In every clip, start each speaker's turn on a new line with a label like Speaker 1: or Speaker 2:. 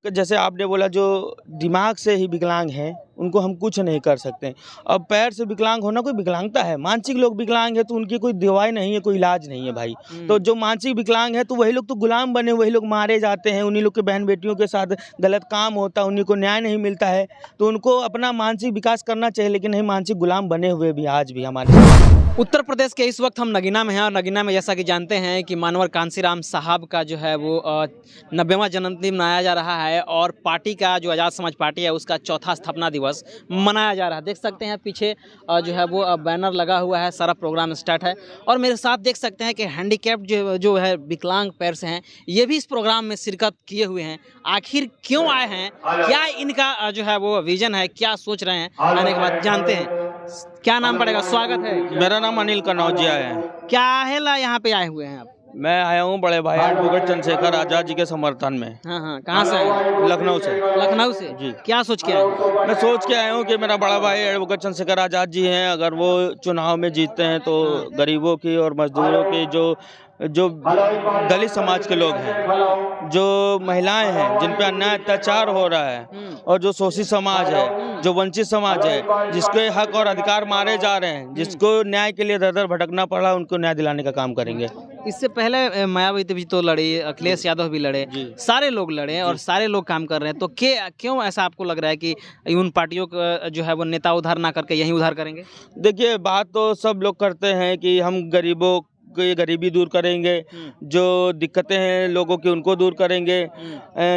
Speaker 1: जैसे आपने बोला जो दिमाग से ही विकलांग हैं उनको हम कुछ नहीं कर सकते। अब पैर से विकलांग होना कोई विकलांगता है? मानसिक लोग विकलांग है तो उनकी कोई दवाई नहीं है, कोई इलाज नहीं है भाई। तो जो मानसिक विकलांग है तो वही लोग तो गुलाम बने, वही लोग मारे जाते हैं, उन्हीं लोग के बहन बेटियों के साथ गलत काम होता है, उन्हीं को न्याय नहीं मिलता है। तो उनको अपना मानसिक विकास करना चाहिए, लेकिन नहीं, मानसिक गुलाम बने हुए भी आज भी हमारे।
Speaker 2: उत्तर प्रदेश के इस वक्त हम नगीना में हैं और नगीना में जैसा कि जानते हैं कि मानवर कांसीराम साहब का जो है वो 90वां जन्मदिन मनाया जा रहा है और पार्टी का जो आज़ाद समाज पार्टी है उसका चौथा स्थापना दिवस मनाया जा रहा है। देख सकते हैं पीछे जो है वो बैनर लगा हुआ है, सारा प्रोग्राम स्टार्ट है और मेरे साथ देख सकते हैं कि हैंडीकैप्ड जो है विकलांग पैर से हैं, ये भी इस प्रोग्राम में शिरकत किए हुए हैं। आखिर क्यों आए हैं, क्या इनका जो है वो विजन है, क्या सोच रहे हैं, आने के बाद जानते हैं। क्या नाम पड़ेगा? स्वागत है।
Speaker 1: मेरा नाम अनिल कनौजिया है।
Speaker 2: क्या है ला यहाँ पे आए हुए हैं आप?
Speaker 1: मैं आया हूँ बड़े भाई एडवोकेट चंद्रशेखर आजाद जी के समर्थन में।
Speaker 2: हाँ, कहाँ से आए?
Speaker 1: लखनऊ से।
Speaker 2: लखनऊ से
Speaker 1: जी।
Speaker 2: क्या सोच के आए?
Speaker 1: मैं सोच के आया हूँ कि मेरा बड़ा भाई एडवोकेट चंद्रशेखर आजाद जी हैं, अगर वो चुनाव में जीतते हैं तो गरीबों की और मजदूरों की जो दलित समाज के लोग हैं, जो महिलाएं हैं जिन पे अन्याय अत्याचार हो रहा है, और जो शोषित समाज है, जो वंचित समाज है, जिसके हक और अधिकार मारे जा रहे हैं, जिसको न्याय के लिए दर दर भटकना पड़ा, उनको न्याय दिलाने का काम करेंगे।
Speaker 2: इससे पहले मायावती भी तो लड़ी, अखिलेश यादव भी लड़े, सारे लोग लड़े और सारे लोग काम कर रहे हैं। तो क्यों ऐसा आपको लग रहा है कि उन पार्टियों का जो है वो नेता उधार ना करके यहीं उधार करेंगे?
Speaker 1: देखिए, बात तो सब लोग करते हैं कि हम गरीबों की गरीबी दूर करेंगे, जो दिक्कतें हैं लोगों की उनको दूर करेंगे,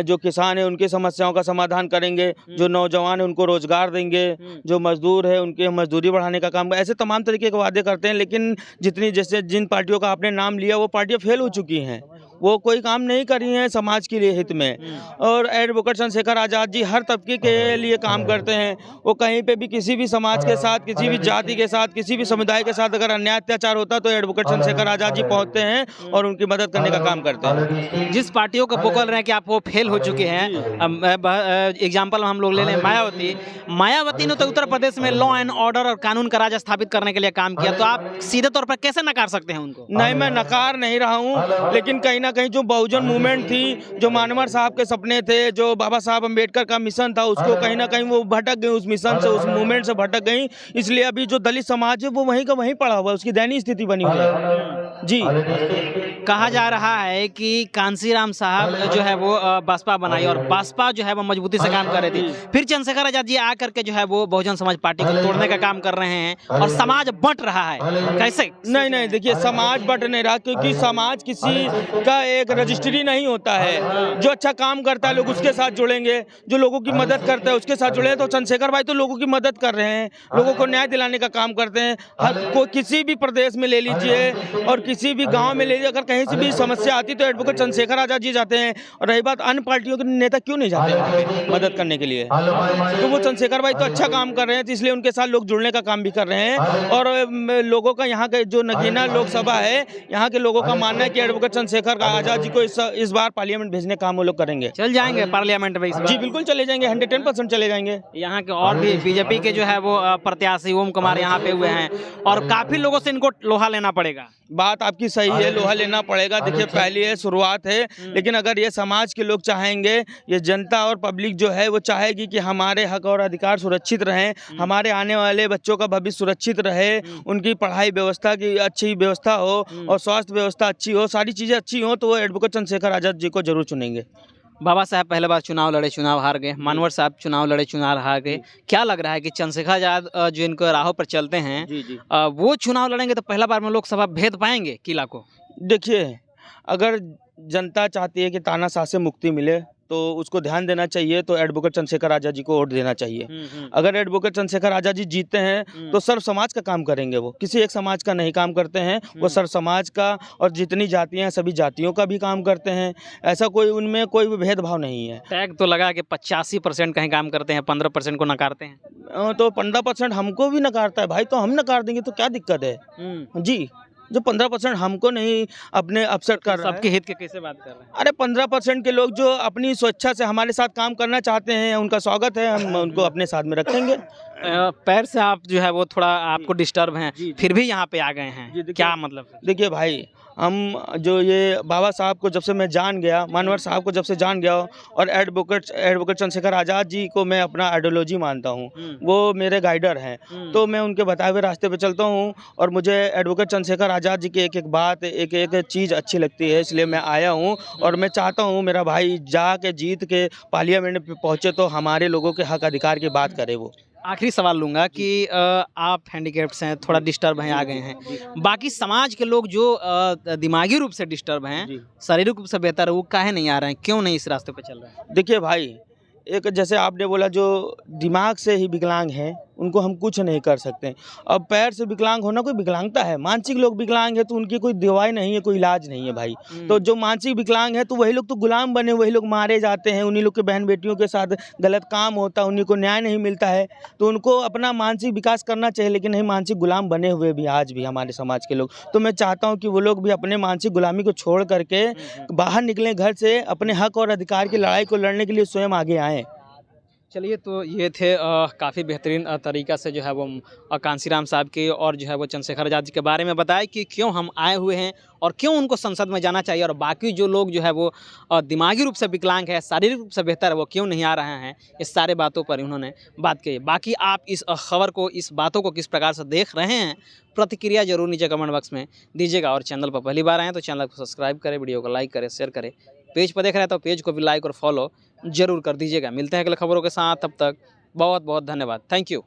Speaker 1: जो किसान है उनकी समस्याओं का समाधान करेंगे, जो नौजवान है उनको रोजगार देंगे, जो मजदूर है उनकी मजदूरी बढ़ाने का काम, ऐसे तमाम तरीके के वादे करते हैं। लेकिन जैसे जिन पार्टियों का आपने नाम लिया वो पार्टियां फेल हो चुकी हैं, वो कोई काम नहीं करी हैं समाज के लिए हित में। और एडवोकेट चंद्रशेखर आजाद जी हर तबके के लिए काम करते हैं। वो कहीं पे भी किसी भी समाज के साथ, किसी भी जाति के साथ, किसी भी समुदाय के साथ अगर अन्याय अत्याचार होता तो एडवोकेट चंद्रशेखर आजाद जी पहुंचते हैं और उनकी मदद करने का काम करते हैं।
Speaker 2: जिस पार्टियों का बोल रहे हैं कि आप वो फेल हो चुके हैं, एग्जाम्पल हम लोग ले लें मायावती ने तो उत्तर प्रदेश में लॉ एंड ऑर्डर और कानून का राज स्थापित करने के लिए काम किया, तो आप सीधे तौर पर कैसे नकार सकते हैं उनको?
Speaker 1: नहीं, मैं नकार नहीं रहा हूँ, लेकिन कहीं ना कहीं जो बहुजन मूवमेंट थी, जो मानवर साहब के सपने थे, जो बाबा साहब अम्बेडकर का मिशन था, उसको कहीं ना कहीं वो भटक गई, उस मिशन से, उस मूवमेंट से भटक गई। इसलिए अभी जो दलित समाज है वो वहीं का वहीं पड़ा हुआ है, उसकी दयनीय स्थिति बनी हुई है। जी।
Speaker 2: कहा जा रहा है कि कांसीराम साहब जो है वो बसपा बनाई और बसपा जो है वो मजबूती से काम कर रही थी, फिर चंद्रशेखर आजाद जी आकर के जो है वो बहुजन समाज पार्टी को तोड़ने का काम कर रहे हैं और समाज बंट रहा है। कैसे?
Speaker 1: नहीं, देखिए, समाज बंट नहीं रहा, क्योंकि समाज किसी का एक रजिस्ट्री नहीं होता है। जो अच्छा काम करता है लोग उसके साथ जुड़ेंगे, जो लोगों की मदद करता है उसके साथ जुड़े। तो चंद्रशेखर भाई तो लोगों की मदद कर रहे हैं, लोगों को न्याय दिलाने का काम करते हैं। हर कोई किसी भी प्रदेश में ले लीजिए और किसी भी गांव में ले लीजिए, अगर कहीं से भी समस्या आती तो एडवोकेट चंद्रशेखर आजाद जी जाते हैं। और रही बात अन्य पार्टियों के नेता क्यों नहीं जाते मदद करने के लिए, तो वो चंद्रशेखर भाई तो अच्छा काम कर रहे हैं, तो इसलिए उनके साथ लोग जुड़ने का काम भी कर रहे हैं। और लोगों का यहाँ के जो नगीना लोकसभा है, यहाँ के लोगों का मानना है कि एडवोकेट चंद्रशेखर आजाद जी को इस बार पार्लियामेंट भेजने का हम लोग करेंगे।
Speaker 2: चल जाएंगे पार्लियामेंट में?
Speaker 1: जी बिल्कुल चले जाएंगे, 110% चले जाएंगे।
Speaker 2: यहाँ के और भी बीजेपी के जो है वो प्रत्याशी ओम कुमार यहाँ पे हुए हैं और काफी लोगों से इनको लोहा लेना पड़ेगा।
Speaker 1: बात आपकी सही है, लोहा लेना पड़ेगा। देखिए, पहली ये शुरुआत है, लेकिन अगर ये समाज के लोग चाहेंगे, ये जनता और पब्लिक जो है वो चाहेगी कि हमारे हक और अधिकार सुरक्षित रहें, हमारे आने वाले बच्चों का भविष्य सुरक्षित रहे, उनकी पढ़ाई व्यवस्था की अच्छी व्यवस्था हो और स्वास्थ्य व्यवस्था अच्छी हो, सारी चीज़ें अच्छी हो, तो वो एडवोकेट चंद्रशेखर आजाद जी को जरूर चुनेंगे।
Speaker 2: बाबा साहब पहले बार चुनाव लड़े, चुनाव हार गए। मानवर साहब चुनाव लड़े, चुनाव हार गए। क्या लग रहा है कि चंद्रशेखर आजाद जो इनको राहों पर चलते हैं, वो चुनाव लड़ेंगे तो पहला बार में लोकसभा भेद पाएंगे किला को?
Speaker 1: देखिए, अगर जनता चाहती है कि तानाशाह से मुक्ति मिले तो उसको ध्यान देना चाहिए, तो एडवोकेट चंद्रशेखर आजाद जी को वोट देना चाहिए। अगर एडवोकेट चंद्रशेखर आजाद जी जीतते हैं तो सर्व समाज का काम करेंगे, वो किसी एक समाज का नहीं काम करते हैं, वो सर्व समाज का और जितनी जातियां हैं सभी जातियों का भी काम करते हैं। ऐसा कोई उनमें कोई भी भेदभाव नहीं है।
Speaker 2: टैग तो लगा कि 85% कहीं काम करते हैं, 15% को नकारते हैं।
Speaker 1: तो 15% हमको भी नकारता है भाई, तो हम नकार देंगे तो क्या दिक्कत है? जी, जो 15% हमको नहीं अपने अपसेट कर रहा है।
Speaker 2: सबके हित के कैसे बात कर रहे हैं?
Speaker 1: अरे 15% के लोग जो अपनी स्वेच्छा से हमारे साथ काम करना चाहते हैं, उनका स्वागत है, हम उनको अपने साथ में रखेंगे।
Speaker 2: पैर से आप जो है वो थोड़ा आपको डिस्टर्ब हैं,
Speaker 1: जी,
Speaker 2: फिर भी यहाँ पे आ गए हैं,
Speaker 1: जी, देखिए-
Speaker 2: क्या मतलब?
Speaker 1: देखिए भाई, हम जो ये बाबा साहब को जब से मैं जान गया, मानवर साहब को जब से जान गया, और एडवोकेट एडवोकेट चंद्रशेखर आज़ाद जी को मैं अपना आइडियोलॉजी मानता हूँ, वो मेरे गाइडर हैं, तो मैं उनके बताए हुए रास्ते पे चलता हूँ। और मुझे एडवोकेट चंद्रशेखर आज़ाद जी की एक एक बात, एक एक चीज़ अच्छी लगती है, इसलिए मैं आया हूँ। और मैं चाहता हूँ मेरा भाई जाके जीत के पार्लियामेंट पे पहुँचे तो हमारे लोगों के हक अधिकार की बात करे वो।
Speaker 2: आखिरी सवाल लूँगा कि आप हैंडीकैप्स हैं, थोड़ा डिस्टर्ब हैं, आ गए हैं, बाकी समाज के लोग जो दिमागी रूप से डिस्टर्ब हैं,
Speaker 1: जी।
Speaker 2: शारीरिक रूप से बेहतर है, वो काहे नहीं आ रहे हैं, क्यों नहीं इस रास्ते पे चल रहे हैं?
Speaker 1: देखिए भाई, एक जैसे आपने बोला जो दिमाग से ही विकलांग हैं, उनको हम कुछ नहीं कर सकते। अब पैर से विकलांग होना कोई विकलांगता है, मानसिक लोग विकलांग है तो उनकी कोई दवाई नहीं है, कोई इलाज नहीं है भाई। तो जो मानसिक विकलांग है तो वही लोग तो गुलाम बने, वही लोग मारे जाते हैं, उन्हीं लोग के बहन बेटियों के साथ गलत काम होता है, उन्हीं को न्याय नहीं मिलता है। तो उनको अपना मानसिक विकास करना चाहिए, लेकिन नहीं, मानसिक गुलाम बने हुए भी आज भी हमारे समाज के लोग। तो मैं चाहता हूँ कि वो लोग भी अपने मानसिक गुलामी को छोड़ करके बाहर निकलें घर से, अपने हक और अधिकार की लड़ाई को लड़ने के लिए स्वयं आगे आएँ।
Speaker 2: चलिए, तो ये थे काफ़ी बेहतरीन तरीक़ा से जो है वो कांसीराम साहब के और जो है वो चंद्रशेखर आज़ाद जी के बारे में बताया कि क्यों हम आए हुए हैं और क्यों उनको संसद में जाना चाहिए, और बाकी जो लोग जो है वो दिमागी रूप से विकलांग है, शारीरिक रूप से बेहतर है, वो क्यों नहीं आ रहे हैं। इस सारे बातों पर उन्होंने बात की। बाकी आप इस खबर को, इस बातों को किस प्रकार से देख रहे हैं, प्रतिक्रिया जरूर नीचे कमेंट बॉक्स में दीजिएगा। और चैनल पर पहली बार आए हैं तो चैनल को सब्सक्राइब करें, वीडियो को लाइक करें, शेयर करें। पेज पर देख रहे हैं तो पेज को भी लाइक और फॉलो जरूर कर दीजिएगा। मिलते हैं अगले खबरों के साथ, तब तक बहुत बहुत धन्यवाद। Thank you.